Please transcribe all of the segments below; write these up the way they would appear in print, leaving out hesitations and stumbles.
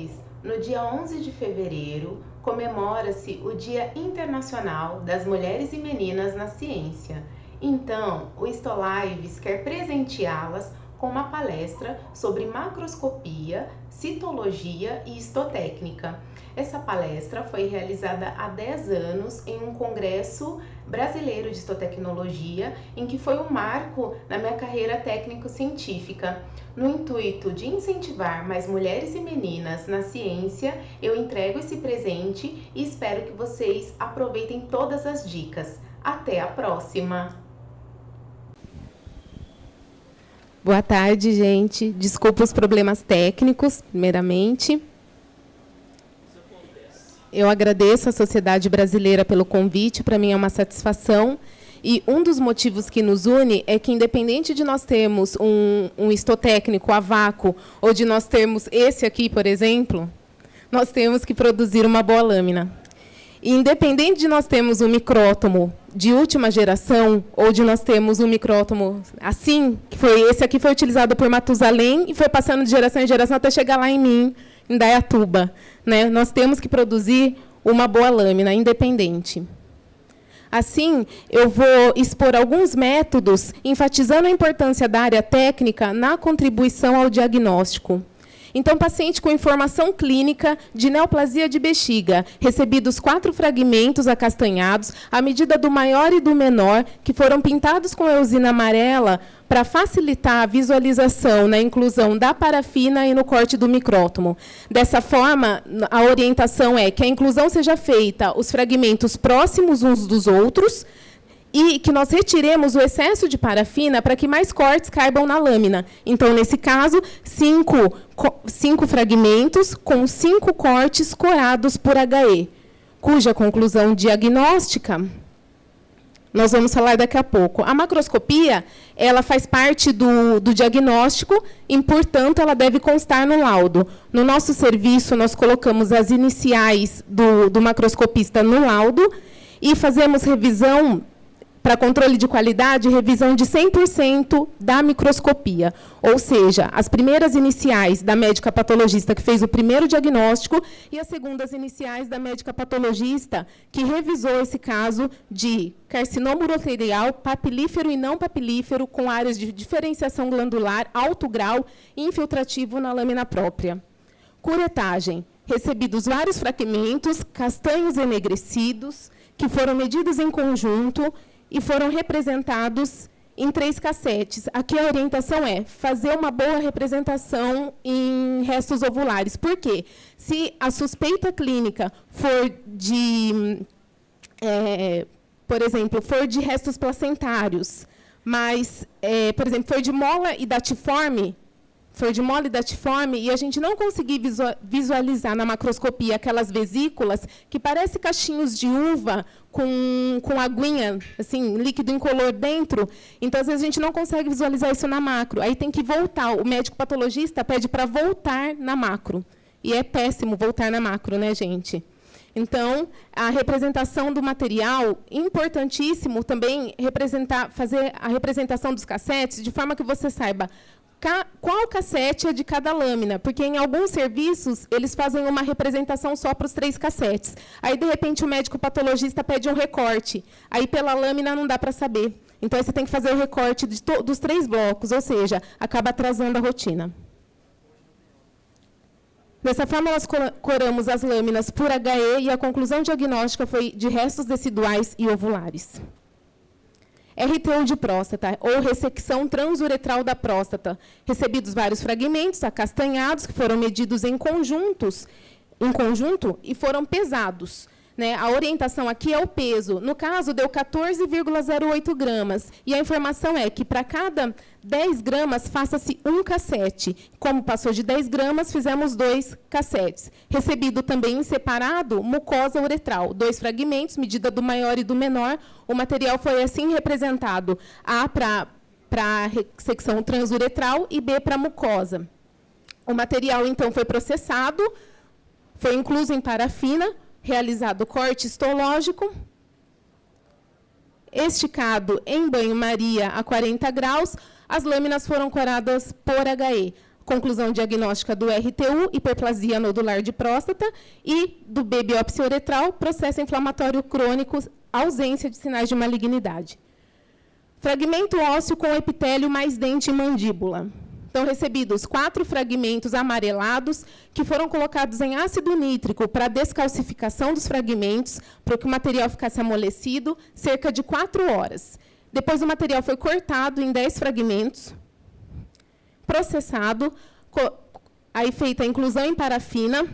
Lives, no dia 11 de fevereiro, comemora-se o Dia Internacional das Mulheres e Meninas na Ciência. Então, o Histolives quer presenteá-las com uma palestra sobre macroscopia, citologia e histotécnica. Essa palestra foi realizada há 10 anos em um congresso brasileiro de histotecnologia, em que foi um marco na minha carreira técnico-científica. No intuito de incentivar mais mulheres e meninas na ciência, eu entrego esse presente e espero que vocês aproveitem todas as dicas. Até a próxima! Boa tarde, gente. Desculpa os problemas técnicos, primeiramente. Eu agradeço à Sociedade Brasileira pelo convite, para mim é uma satisfação. E um dos motivos que nos une é que, independente de nós termos um histotécnico a vácuo, ou de nós termos esse aqui, por exemplo, nós temos que produzir uma boa lâmina. E, independente de nós termos um micrótomo de última geração, ou de nós termos um micrótomo assim, esse aqui foi utilizado por Matusalém e foi passando de geração em geração até chegar lá em mim, em Dayatuba, né? Nós temos que produzir uma boa lâmina independente. Assim, eu vou expor alguns métodos, enfatizando a importância da área técnica na contribuição ao diagnóstico. Então, paciente com informação clínica de neoplasia de bexiga, recebidos 4 fragmentos acastanhados, à medida do maior e do menor, que foram pintados com eosina amarela para facilitar a visualização na inclusão da parafina e no corte do micrótomo. Dessa forma, a orientação é que a inclusão seja feita os fragmentos próximos uns dos outros, e que nós retiremos o excesso de parafina para que mais cortes caibam na lâmina. Então, nesse caso, 5 fragmentos com 5 cortes corados por HE, cuja conclusão diagnóstica nós vamos falar daqui a pouco. A macroscopia, ela faz parte do diagnóstico e, portanto, ela deve constar no laudo. No nosso serviço, nós colocamos as iniciais do macroscopista no laudo e fazemos revisão para controle de qualidade, revisão de 100% da microscopia. Ou seja, as primeiras iniciais da médica patologista que fez o primeiro diagnóstico e as segundas iniciais da médica patologista que revisou esse caso de carcinoma uroterial, papilífero e não papilífero, com áreas de diferenciação glandular, alto grau e infiltrativo na lâmina própria. Curetagem. Recebidos vários fragmentos, castanhos enegrecidos, que foram medidos em conjunto e foram representados em 3 cassetes. Aqui a orientação é fazer uma boa representação em restos ovulares. Por quê? Se a suspeita clínica for de, por exemplo, for de restos placentários, mas, por exemplo, for de mola e datiforme, e a gente não conseguir visualizar na macroscopia aquelas vesículas que parecem cachinhos de uva com aguinha, assim, líquido incolor dentro, então, às vezes, a gente não consegue visualizar isso na macro. Aí tem que voltar. O médico patologista pede para voltar na macro. E é péssimo voltar na macro, né, gente? Então, a representação do material, importantíssimo também fazer a representação dos cassetes, de forma que você saiba qual cassete é de cada lâmina, porque em alguns serviços eles fazem uma representação só para os 3 cassetes. Aí, de repente, o médico patologista pede um recorte. Aí, pela lâmina, não dá para saber. Então, aí você tem que fazer o recorte dos 3 blocos, ou seja, acaba atrasando a rotina. Dessa forma, nós coramos as lâminas por HE e a conclusão diagnóstica foi de restos deciduais e ovulares. RTU de próstata, ou ressecção transuretral da próstata. Recebidos vários fragmentos acastanhados, que foram medidos em conjunto e foram pesados. Né? A orientação aqui é o peso. No caso, deu 14,08 gramas. E a informação é que, para cada 10 gramas, faça-se um cassete. Como passou de 10 gramas, fizemos 2 cassetes. Recebido também em separado, mucosa uretral. 2 fragmentos, medida do maior e do menor. O material foi assim representado. A para secção transuretral e B para mucosa. O material, então, foi processado, foi incluso em parafina, realizado corte histológico, esticado em banho-maria a 40 graus, as lâminas foram coradas por HE. conclusão diagnóstica do RTU, hiperplasia nodular de próstata, e do B, biópsia uretral, processo inflamatório crônico, ausência de sinais de malignidade. Fragmento ósseo com epitélio mais dente e mandíbula. Então, recebidos 4 fragmentos amarelados que foram colocados em ácido nítrico para descalcificação dos fragmentos, para que o material ficasse amolecido, cerca de 4 horas. Depois, o material foi cortado em 10 fragmentos, processado, aí feita a inclusão em parafina.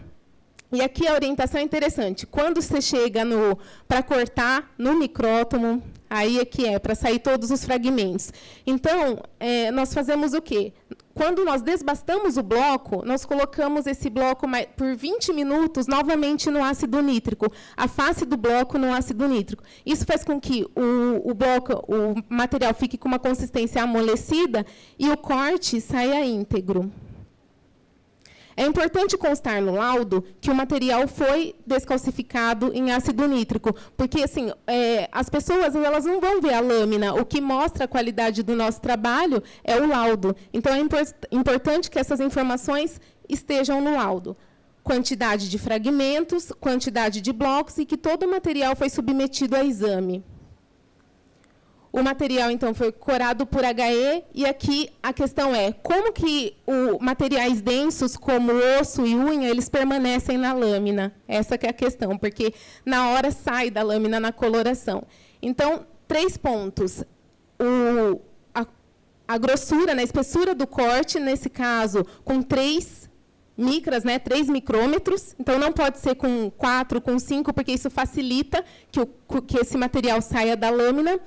E aqui a orientação é interessante. Quando você chega para cortar no micrótomo, aí é que é, para sair todos os fragmentos. Então, nós fazemos o quê? Quando nós desbastamos o bloco, nós colocamos esse bloco por 20 minutos novamente no ácido nítrico, a face do bloco no ácido nítrico. Isso faz com que o material fique com uma consistência amolecida e o corte saia íntegro. É importante constar no laudo que o material foi descalcificado em ácido nítrico, porque assim, as pessoas elas não vão ver a lâmina. O que mostra a qualidade do nosso trabalho é o laudo. Então, é importante que essas informações estejam no laudo. Quantidade de fragmentos, quantidade de blocos e que todo o material foi submetido a exame. O material, então, foi corado por HE, e aqui a questão é como que materiais densos, como osso e unha, eles permanecem na lâmina. Essa que é a questão, porque na hora sai da lâmina na coloração. Então, 3 pontos. A grossura, a espessura do corte, nesse caso, com 3 micras, 3 micrômetros. Então, não pode ser com 4, com 5, porque isso facilita que esse material saia da lâmina.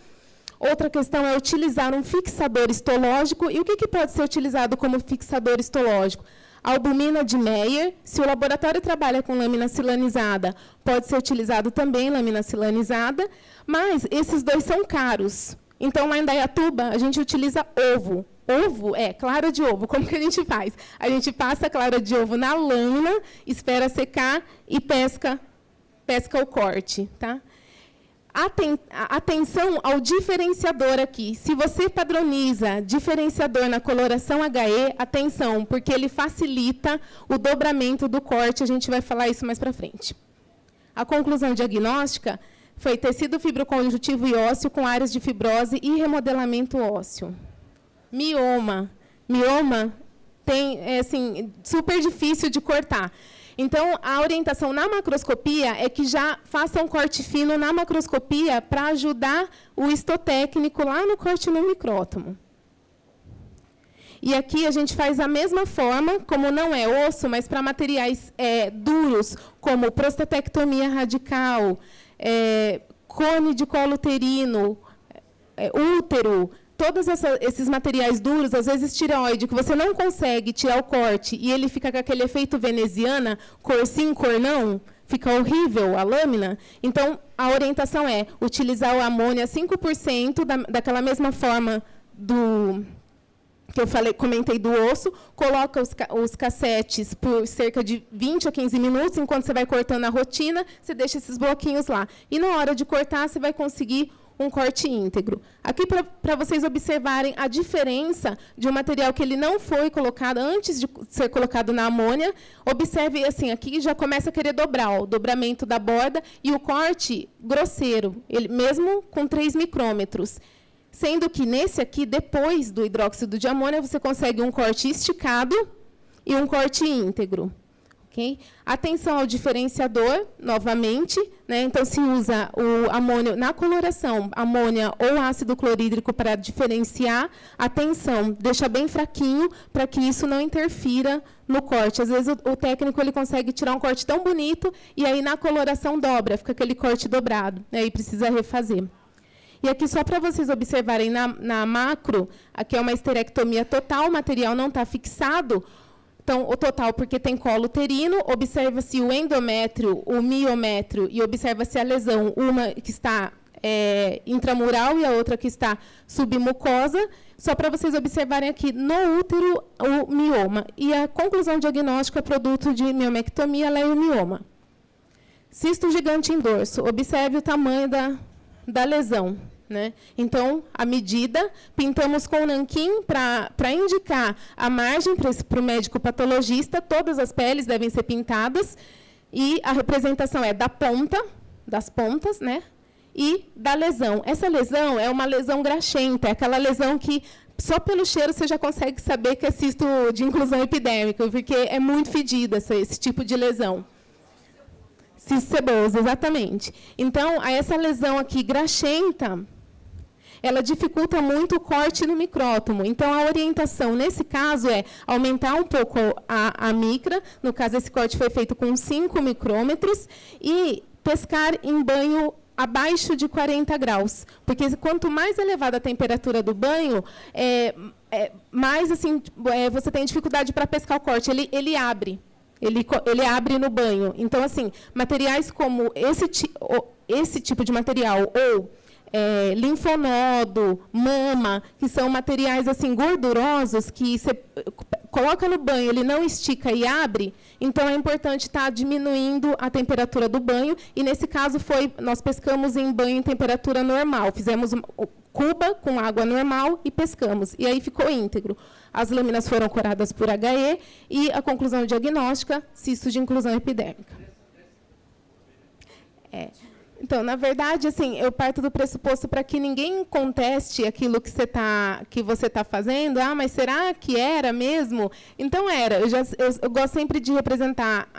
Outra questão é utilizar um fixador histológico. E o que pode ser utilizado como fixador histológico? A albumina de Meyer. Se o laboratório trabalha com lâmina silanizada, pode ser utilizado também lâmina silanizada, mas esses 2 são caros. Então, lá em Dayatuba, a gente utiliza ovo. Ovo é clara de ovo. Como que a gente faz? A gente passa a clara de ovo na lâmina, espera secar e pesca o corte, tá? Atenção ao diferenciador aqui. Se você padroniza diferenciador na coloração HE, atenção, porque ele facilita o dobramento do corte. A gente vai falar isso mais para frente. A conclusão diagnóstica foi tecido fibroconjuntivo e ósseo com áreas de fibrose e remodelamento ósseo. Mioma. Mioma é assim, super difícil de cortar. Então, a orientação na macroscopia é que já faça um corte fino na macroscopia para ajudar o histotécnico lá no corte no micrótomo. E aqui a gente faz a mesma forma, como não é osso, mas para materiais duros, como prostatectomia radical, cone de colo uterino, útero. Todos esses materiais duros, às vezes tireoide, que você não consegue tirar o corte e ele fica com aquele efeito veneziana, cor sim, cor não, fica horrível a lâmina. Então, a orientação é utilizar o amônia 5% daquela mesma forma que eu comentei do osso, coloca os cassetes por cerca de 20 a 15 minutos, enquanto você vai cortando a rotina, você deixa esses bloquinhos lá. E, na hora de cortar, você vai conseguir um corte íntegro. Aqui, para vocês observarem a diferença de um material que ele não foi colocado antes de ser colocado na amônia. Observe, assim, aqui já começa a querer dobrar, o dobramento da borda e o corte grosseiro, ele, mesmo com 3 micrômetros. Sendo que, nesse aqui, depois do hidróxido de amônia, você consegue um corte esticado e um corte íntegro. Okay? Atenção ao diferenciador, novamente. Então, se usa o amônio na coloração, amônia ou ácido clorídrico para diferenciar. Atenção, deixa bem fraquinho para que isso não interfira no corte. Às vezes, o técnico ele consegue tirar um corte tão bonito e aí, na coloração, dobra, fica aquele corte dobrado. Aí precisa refazer. E aqui, só para vocês observarem na macro, aqui é uma esterectomia total, o material não está fixado. Então, o total, porque tem colo uterino, observa-se o endométrio, o miométrio, e observa-se a lesão, uma que está intramural e a outra que está submucosa, só para vocês observarem aqui, no útero, o mioma. E a conclusão diagnóstica, produto de miomectomia, leiomioma. Cisto gigante em dorso. Observe o tamanho da lesão. né? Então, a medida, pintamos com nanquim para indicar a margem para o médico patologista, todas as peles devem ser pintadas, e a representação é da ponta, das pontas, né? E da lesão. Essa lesão é uma lesão graxenta, é aquela lesão que só pelo cheiro você já consegue saber que é cisto de inclusão epidêmica, porque é muito fedida esse tipo de lesão. Cisto seboso, exatamente. Então, essa lesão aqui graxenta, ela dificulta muito o corte no micrótomo. Então, a orientação, nesse caso, é aumentar um pouco a micra. No caso, esse corte foi feito com 5 micrômetros. E pescar em banho abaixo de 40 graus. Porque quanto mais elevada a temperatura do banho, mais assim, você tem dificuldade para pescar o corte. Ele abre. Ele abre no banho. Então, assim, materiais como esse tipo de material, ou linfonodo, mama, que são materiais assim gordurosos, que você coloca no banho, ele não estica e abre, então é importante estar diminuindo a temperatura do banho, e nesse caso nós pescamos em banho em temperatura normal, fizemos cuba com água normal e pescamos, e aí ficou íntegro. As lâminas foram curadas por HE e a conclusão diagnóstica, cisto de inclusão epidêmica. Então, na verdade, assim, eu parto do pressuposto para que ninguém conteste aquilo que você está fazendo. Ah, mas será que era mesmo? Então, era. Eu gosto sempre de representar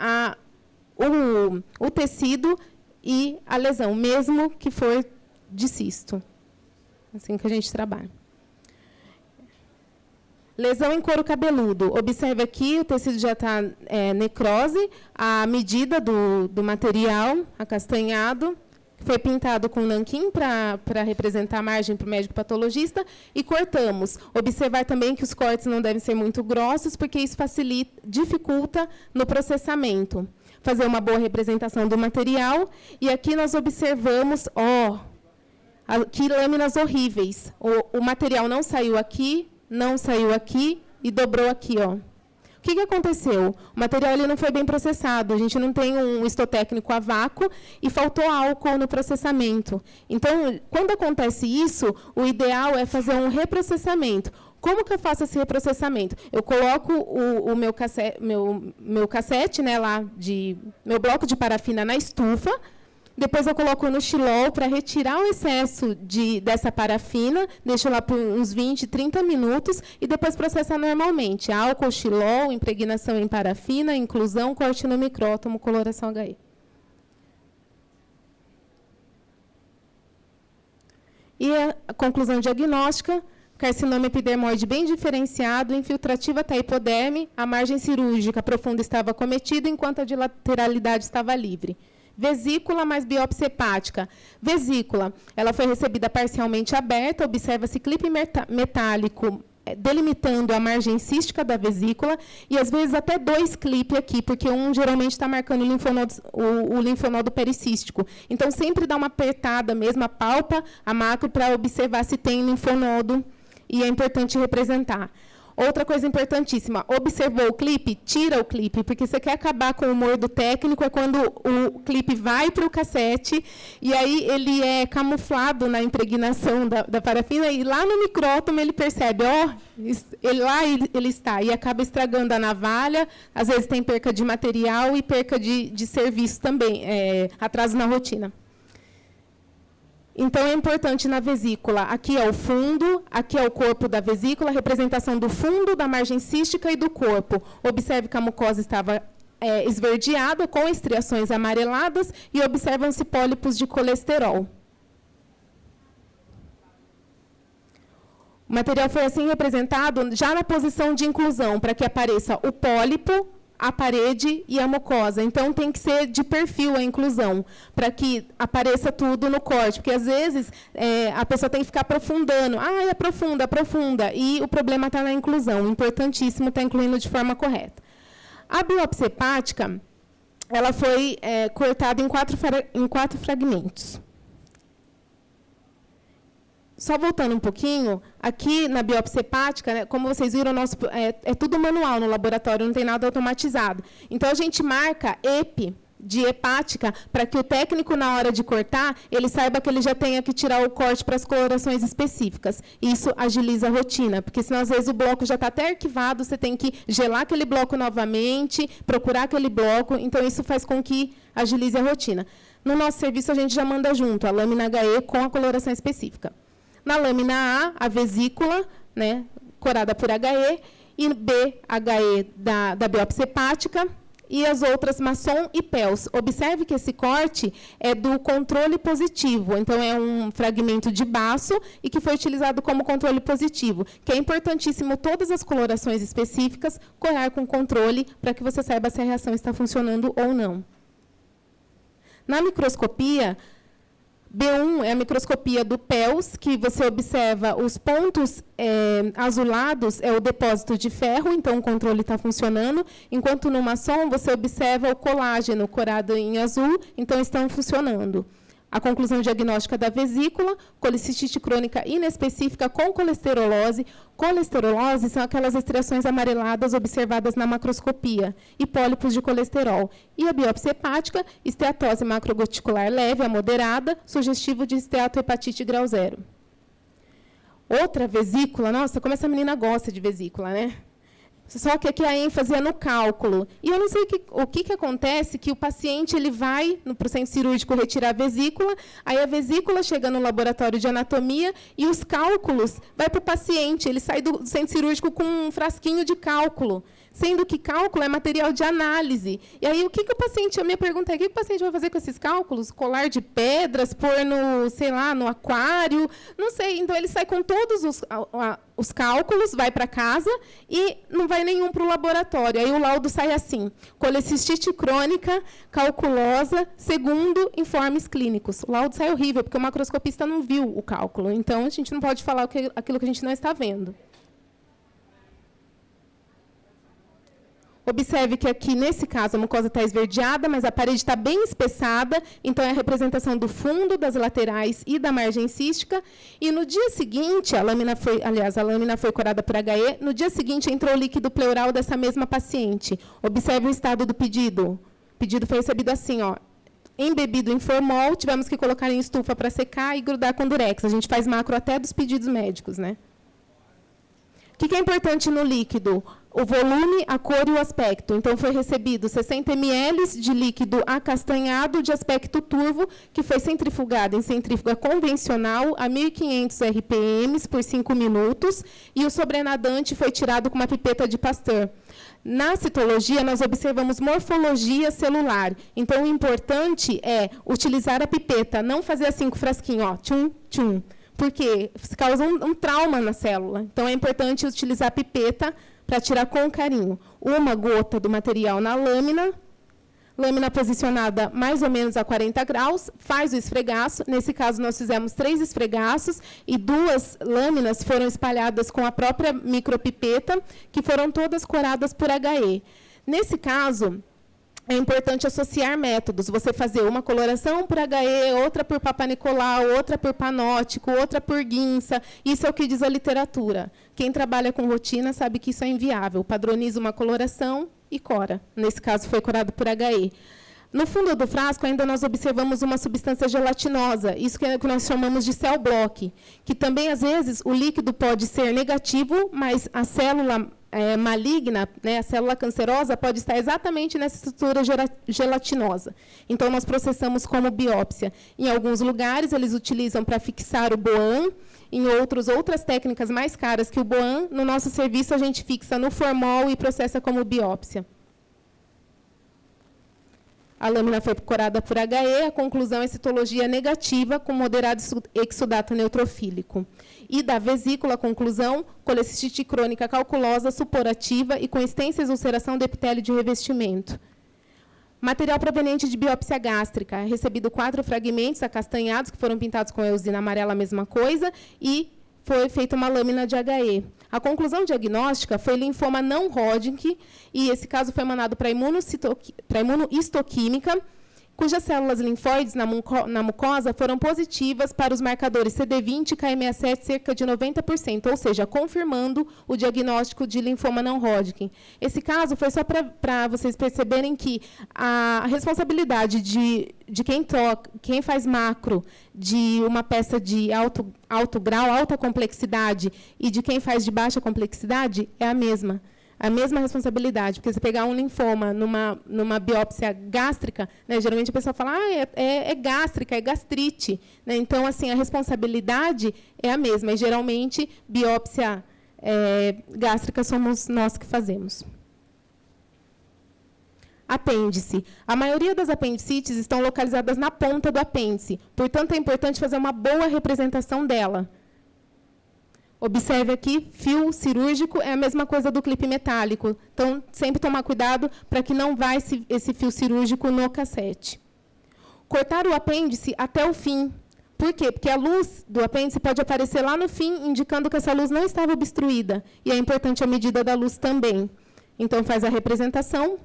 o tecido e a lesão, mesmo que for de cisto. Assim que a gente trabalha. Lesão em couro cabeludo. Observe aqui, o tecido já está necrose, a medida do material, acastanhado, foi pintado com nanquim para representar a margem para o médico patologista e cortamos. Observar também que os cortes não devem ser muito grossos, porque isso dificulta no processamento. Fazer uma boa representação do material. E aqui nós observamos, que lâminas horríveis. O material não saiu aqui e dobrou aqui, ó. O que aconteceu? O material não foi bem processado, a gente não tem um histotécnico a vácuo e faltou álcool no processamento. Então, quando acontece isso, o ideal é fazer um reprocessamento. Como que eu faço esse reprocessamento? Eu coloco o meu cassete, né, meu bloco de parafina na estufa. Depois eu coloco no xilol para retirar o excesso dessa parafina, deixo lá por uns 20, 30 minutos e depois processar normalmente. Álcool, xilol, impregnação em parafina, inclusão, corte no micrótomo, coloração HE. E a conclusão diagnóstica, carcinoma epidermoide bem diferenciado, infiltrativa até hipoderme, a margem cirúrgica profunda estava acometida, enquanto a de lateralidade estava livre. Vesícula mais biópsia hepática. Vesícula, ela foi recebida parcialmente aberta, observa-se clipe metálico delimitando a margem cística da vesícula, e às vezes até 2 clipes aqui, porque um geralmente está marcando o linfonodo pericístico. Então, sempre dá uma apertada mesmo, apalpa a macro para observar se tem linfonodo, e é importante representar. Outra coisa importantíssima, observou o clipe? Tira o clipe, porque você quer acabar com o humor do técnico, é quando o clipe vai para o cassete, e aí ele é camuflado na impregnação da parafina, e lá no micrótomo ele percebe, ele está, e acaba estragando a navalha, às vezes tem perca de material e perca de serviço também, atraso na rotina. Então, é importante na vesícula, aqui é o fundo, aqui é o corpo da vesícula, representação do fundo, da margem cística e do corpo. Observe que a mucosa estava esverdeada, com estriações amareladas, e observam-se pólipos de colesterol. O material foi assim representado já na posição de inclusão, para que apareça o pólipo, a parede e a mucosa. Então, tem que ser de perfil a inclusão, para que apareça tudo no corte. Porque, às vezes, a pessoa tem que ficar aprofundando. Aprofunda. E o problema está na inclusão. Importantíssimo estar incluindo de forma correta. A biópsia hepática, ela foi cortada em 4 fragmentos. Só voltando um pouquinho, aqui na biópsia hepática, né, como vocês viram, é tudo manual no laboratório, não tem nada automatizado. Então, a gente marca EPI de hepática, para que o técnico, na hora de cortar, ele saiba que ele já tenha que tirar o corte para as colorações específicas. Isso agiliza a rotina, porque senão, às vezes, o bloco já está até arquivado, você tem que gelar aquele bloco novamente, procurar aquele bloco, então isso faz com que agilize a rotina. No nosso serviço, a gente já manda junto a lâmina HE com a coloração específica. Na lâmina A vesícula, né, corada por HE, e B, HE da biópsia hepática, e as outras maçom e PELS. Observe que esse corte é do controle positivo, então é um fragmento de baço e que foi utilizado como controle positivo, que é importantíssimo todas as colorações específicas corar com controle para que você saiba se a reação está funcionando ou não. Na microscopia, B1 é a microscopia do PELS, que você observa os pontos azulados, é o depósito de ferro, então o controle está funcionando, enquanto no maçom você observa o colágeno corado em azul, então estão funcionando. A conclusão diagnóstica da vesícula, colicistite crônica inespecífica com colesterolose. Colesterolose são aquelas estriações amareladas observadas na macroscopia, e pólipos de colesterol. E a biópsia hepática, esteatose macroguticular leve a moderada, sugestivo de esteatohepatite grau 0. Outra vesícula, nossa, como essa menina gosta de vesícula, né? Só que aqui a ênfase é no cálculo. E eu não sei o que acontece, que o paciente ele vai para o centro cirúrgico retirar a vesícula, aí a vesícula chega no laboratório de anatomia e os cálculos vai para o paciente. Ele sai do centro cirúrgico com um frasquinho de cálculo, sendo que cálculo é material de análise. E aí, o que o paciente... A minha pergunta é, o que o paciente vai fazer com esses cálculos? Colar de pedras, pôr no, sei lá, no aquário? Não sei. Então, ele sai com todos os cálculos, vai para casa e não vai nenhum para o laboratório. Aí, o laudo sai assim, colecistite crônica, calculosa, segundo informes clínicos. O laudo sai horrível, porque o macroscopista não viu o cálculo. Então, a gente não pode falar aquilo que a gente não está vendo. Observe que aqui, nesse caso, a mucosa está esverdeada, mas a parede está bem espessada, então é a representação do fundo, das laterais e da margem cística. E no dia seguinte, a lâmina foi corada por HE, no dia seguinte entrou o líquido pleural dessa mesma paciente. Observe o estado do pedido. O pedido foi recebido assim, ó, embebido em formol, tivemos que colocar em estufa para secar e grudar com durex. A gente faz macro até dos pedidos médicos, né? O que é importante no líquido? O volume, a cor e o aspecto. Então, foi recebido 60 ml de líquido acastanhado de aspecto turvo, que foi centrifugado em centrífuga convencional a 1.500 RPM por 5 minutos, e o sobrenadante foi tirado com uma pipeta de Pasteur. Na citologia, nós observamos morfologia celular. Então, o importante é utilizar a pipeta, não fazer assim com o frasquinho, ó, tchum, tchum, porque causa um trauma na célula. Então, é importante utilizar a pipeta para tirar com carinho. Uma gota do material na lâmina posicionada mais ou menos a 40 graus, faz o esfregaço. Nesse caso, nós fizemos 3 esfregaços e 2 lâminas foram espalhadas com a própria micropipeta, que foram todas coradas por HE. Nesse caso, é importante associar métodos. Você fazer uma coloração por HE, outra por Papa Nicolau, outra por panótico, outra por guinça. Isso é o que diz a literatura. Quem trabalha com rotina sabe que isso é inviável. Padroniza uma coloração e cora. Nesse caso, foi corado por HE. No fundo do frasco, ainda nós observamos uma substância gelatinosa, isso que nós chamamos de cell block, que também, às vezes, o líquido pode ser negativo, mas a célula maligna, né, a célula cancerosa, pode estar exatamente nessa estrutura gelatinosa. Então, nós processamos como biópsia. Em alguns lugares, eles utilizam para fixar o BOAN, em outras técnicas mais caras que o BOAN, no nosso serviço, a gente fixa no formol e processa como biópsia. A lâmina foi corada por HE, a conclusão é citologia negativa com moderado exudato neutrofílico. E da vesícula, a conclusão, colecistite crônica calculosa, suporativa e com extensa ulceração do epitélio de revestimento. Material proveniente de biópsia gástrica, recebido 4 fragmentos acastanhados, que foram pintados com eosina amarela, a mesma coisa, e foi feita uma lâmina de HE. A conclusão diagnóstica foi linfoma não Hodgkin, e esse caso foi mandado para imunohistoquímica, cujas células linfóides na mucosa foram positivas para os marcadores CD20 e KM67 cerca de 90%, ou seja, confirmando o diagnóstico de linfoma não Hodgkin. Esse caso foi só para vocês perceberem que a responsabilidade de quem faz macro de uma peça de alto grau, alta complexidade, e de quem faz de baixa complexidade é a mesma. A mesma responsabilidade, porque você pegar um linfoma numa biópsia gástrica, né, geralmente a pessoa fala, é gástrica, é gastrite. Né? Então, assim, a responsabilidade é a mesma. E, geralmente, biópsia gástrica somos nós que fazemos. Apêndice. A maioria das apendicites estão localizadas na ponta do apêndice. Portanto, é importante fazer uma boa representação dela. Observe aqui, fio cirúrgico é a mesma coisa do clipe metálico. Então, sempre tomar cuidado para que não vá esse fio cirúrgico no cassete. Cortar o apêndice até o fim. Por quê? Porque a luz do apêndice pode aparecer lá no fim, indicando que essa luz não estava obstruída. E é importante a medida da luz também. Então, faz a representação.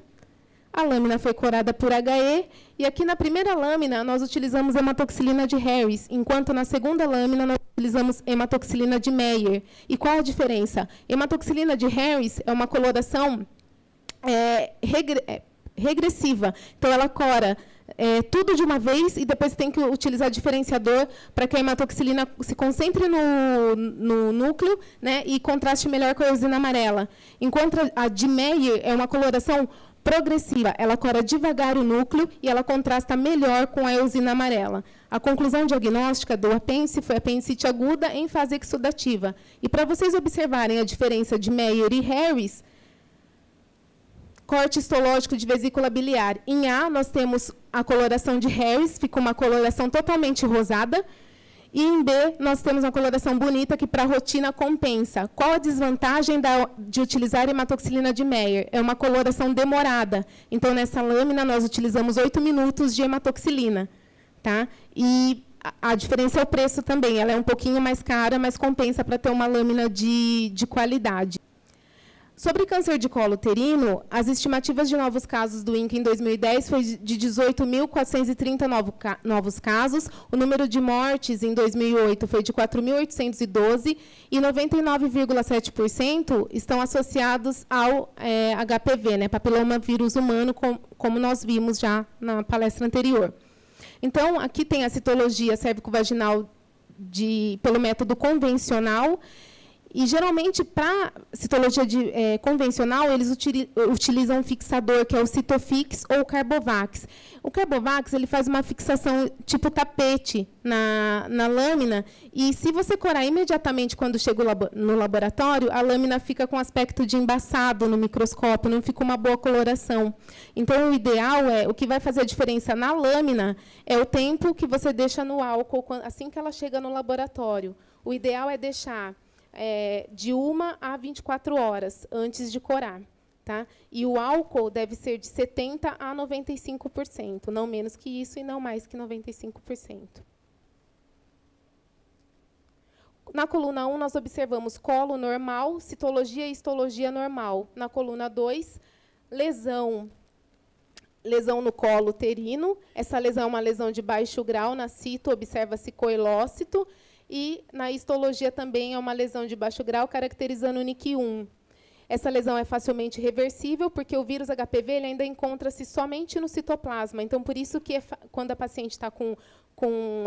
A lâmina foi corada por HE, e aqui na primeira lâmina nós utilizamos hematoxilina de Harris, enquanto na segunda lâmina nós utilizamos hematoxilina de Meyer. E qual a diferença? Hematoxilina de Harris é uma coloração regressiva, então ela cora tudo de uma vez e depois tem que utilizar diferenciador para que a hematoxilina se concentre no núcleo, né, e contraste melhor com a eosina amarela. Enquanto a de Meyer é uma coloração progressiva, ela cora devagar o núcleo e ela contrasta melhor com a eosina amarela. A conclusão diagnóstica do apêndice foi apendicite aguda em fase exudativa. E para vocês observarem a diferença de Meyer e Harris, corte histológico de vesícula biliar. Em A, nós temos a coloração de Harris, fica uma coloração totalmente rosada. E em B, nós temos uma coloração bonita que para a rotina compensa. Qual a desvantagem de utilizar hematoxilina de Meyer? É uma coloração demorada. Então, nessa lâmina, nós utilizamos 8 minutos de hematoxilina. Tá? E a diferença é o preço também. Ela é um pouquinho mais cara, mas compensa para ter uma lâmina de qualidade. Sobre câncer de colo uterino, as estimativas de novos casos do INCA em 2010 foi de 18.430 novos casos, o número de mortes em 2008 foi de 4.812 e 99,7% estão associados ao HPV, né, papiloma vírus humano, como nós vimos já na palestra anterior. Então, aqui tem a citologia cérvico-vaginal pelo método convencional. E, geralmente, para citologia convencional, eles utilizam um fixador, que é o Citofix ou o Carbovax. O Carbovax ele faz uma fixação tipo tapete na lâmina, e se você corar imediatamente quando chega no laboratório, a lâmina fica com aspecto de embaçado no microscópio, não fica uma boa coloração. Então, o ideal o que vai fazer a diferença na lâmina é o tempo que você deixa no álcool assim que ela chega no laboratório. O ideal é deixar de 1 a 24 horas antes de corar. Tá? E o álcool deve ser de 70% a 95%, não menos que isso e não mais que 95%. Na coluna 1, nós observamos colo normal, citologia e histologia normal. Na coluna 2, lesão no colo uterino. Essa lesão é uma lesão de baixo grau. Na cito, observa-se coilócito. E na histologia também é uma lesão de baixo grau, caracterizando o NIC1. Essa lesão é facilmente reversível, porque o vírus HPV ele ainda encontra-se somente no citoplasma. Então, por isso que quando a paciente está com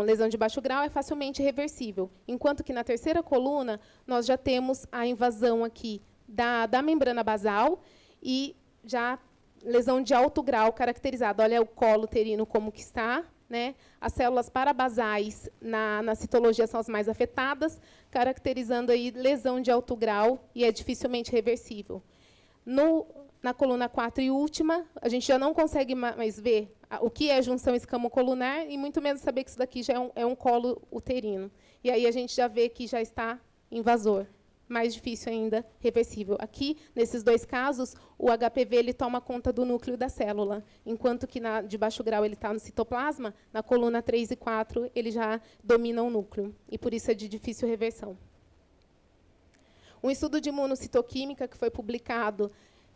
lesão de baixo grau, é facilmente reversível. Enquanto que na terceira coluna, nós já temos a invasão aqui da membrana basal e já lesão de alto grau caracterizada. Olha o colo uterino como que está. Né? As células parabasais na citologia são as mais afetadas, caracterizando aí lesão de alto grau e é dificilmente reversível. Na coluna 4 e última, a gente já não consegue mais ver o que é junção escamocolunar e muito menos saber que isso daqui já é um colo uterino. E aí a gente já vê que já está invasor. Mais difícil ainda, reversível. Aqui, nesses dois casos, o HPV ele toma conta do núcleo da célula, enquanto que de baixo grau ele está no citoplasma, na coluna 3 e 4 ele já domina o núcleo, e por isso é de difícil reversão. Um estudo de imunocitoquímica que foi publicado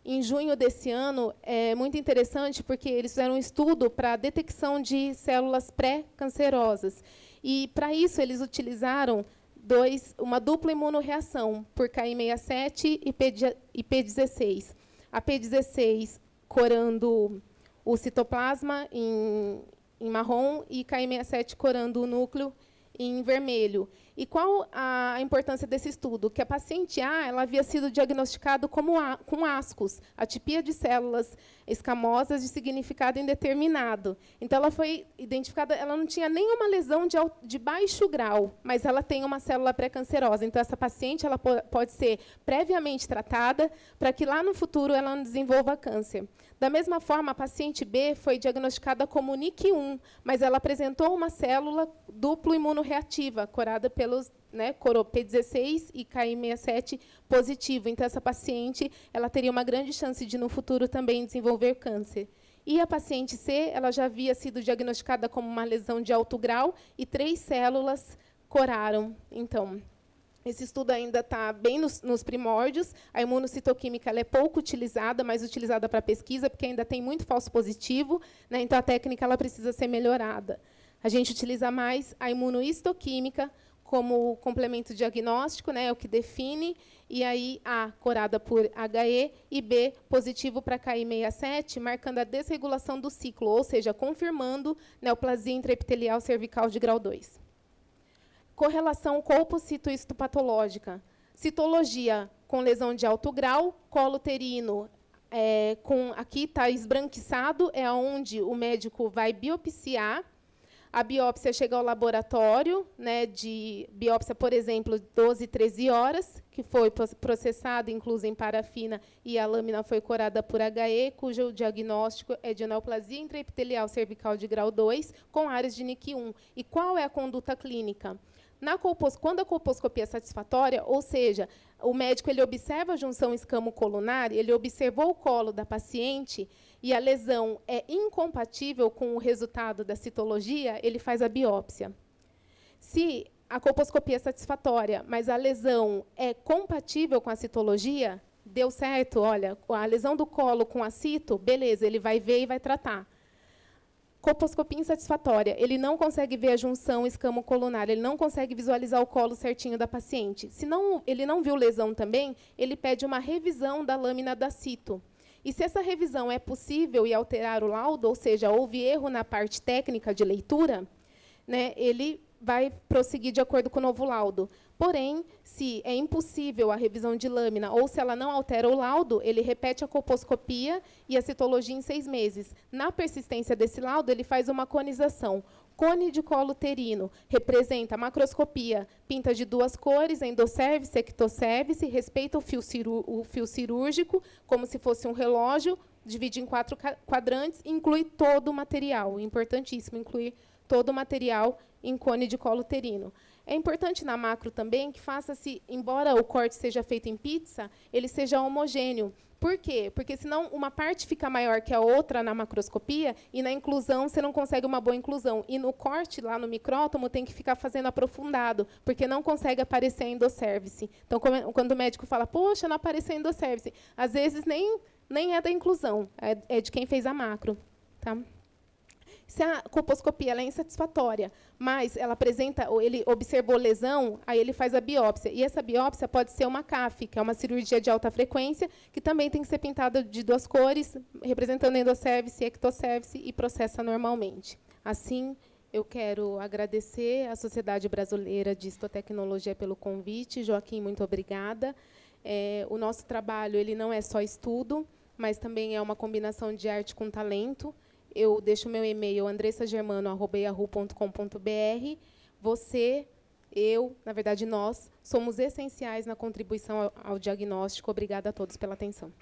em junho desse ano, é muito interessante, porque eles fizeram um estudo para a detecção de células pré-cancerosas. E, para isso, eles utilizaram uma dupla imunorreação por Ki67 e P16. A P16 corando o citoplasma em marrom e Ki67 corando o núcleo em vermelho. E qual a importância desse estudo? Que a paciente A ela havia sido diagnosticada com ascos, atipia de células escamosas de significado indeterminado. Então, ela foi identificada, ela não tinha nenhuma lesão de baixo grau, mas ela tem uma célula pré-cancerosa. Então, essa paciente ela pode ser previamente tratada para que, lá no futuro, ela não desenvolva câncer. Da mesma forma, a paciente B foi diagnosticada como NIC1, mas ela apresentou uma célula duplo imunorreativa, corada pelos P16 e Ki67 positivo. Então, essa paciente ela teria uma grande chance de, no futuro, também desenvolver câncer. E a paciente C ela já havia sido diagnosticada como uma lesão de alto grau e 3 células coraram. Então, esse estudo ainda está bem nos primórdios. A imunocitoquímica ela é pouco utilizada, mas utilizada para pesquisa, porque ainda tem muito falso positivo, né? Então, a técnica ela precisa ser melhorada. A gente utiliza mais a imunohistoquímica como complemento diagnóstico, né? É o que define, e aí A corada por HE e B positivo para Ki67, marcando a desregulação do ciclo, ou seja, confirmando neoplasia intraepitelial cervical de grau 2. Correlação colpocitohistopatológica. Citologia com lesão de alto grau, colo uterino, aqui está esbranquiçado, é onde o médico vai biopsiar. A biópsia chega ao laboratório, né, de biópsia, por exemplo, 12, 13 horas, que foi processada, incluso em parafina, e a lâmina foi corada por HE, cujo diagnóstico é de neoplasia intraepitelial cervical de grau 2, com áreas de NIC1. E qual é a conduta clínica? Quando a colposcopia é satisfatória, ou seja, o médico ele observa a junção escamo-colunar, ele observou o colo da paciente e a lesão é incompatível com o resultado da citologia, ele faz a biópsia. Se a colposcopia é satisfatória, mas a lesão é compatível com a citologia, deu certo, olha, a lesão do colo com a cito, beleza, ele vai ver e vai tratar. Colposcopia insatisfatória, ele não consegue ver a junção escamo-colunar, ele não consegue visualizar o colo certinho da paciente. Se ele não viu lesão também, ele pede uma revisão da lâmina da cito. E se essa revisão é possível e alterar o laudo, ou seja, houve erro na parte técnica de leitura, né, ele vai prosseguir de acordo com o novo laudo. Porém, se é impossível a revisão de lâmina ou se ela não altera o laudo, ele repete a colposcopia e a citologia em 6 meses. Na persistência desse laudo, ele faz uma conização. Cone de colo uterino representa a macroscopia, pinta de 2 cores, endosservice, ectosservice, respeita o fio cirúrgico, como se fosse um relógio, divide em 4 quadrantes, inclui todo o material. Importantíssimo incluir todo o material em cone de colo uterino. É importante na macro também que faça-se, embora o corte seja feito em pizza, ele seja homogêneo. Por quê? Porque senão uma parte fica maior que a outra na macroscopia e na inclusão você não consegue uma boa inclusão. E no corte, lá no micrótomo, tem que ficar fazendo aprofundado, porque não consegue aparecer a endosservice. Então, quando o médico fala, poxa, não apareceu a endosservice, às vezes nem é da inclusão, é de quem fez a macro. Tá? Se a colposcopia ela é insatisfatória, mas ela apresenta, ou ele observou lesão, aí ele faz a biópsia. E essa biópsia pode ser uma CAF, que é uma cirurgia de alta frequência, que também tem que ser pintada de 2 cores, representando endosservice, ectosservice, e processa normalmente. Assim, eu quero agradecer à Sociedade Brasileira de Histotecnologia pelo convite. Joaquim, muito obrigada. O nosso trabalho ele não é só estudo, mas também é uma combinação de arte com talento. Eu deixo meu e-mail andressagermano@yahoo.com.br. Você, eu, na verdade, nós, somos essenciais na contribuição ao diagnóstico. Obrigada a todos pela atenção.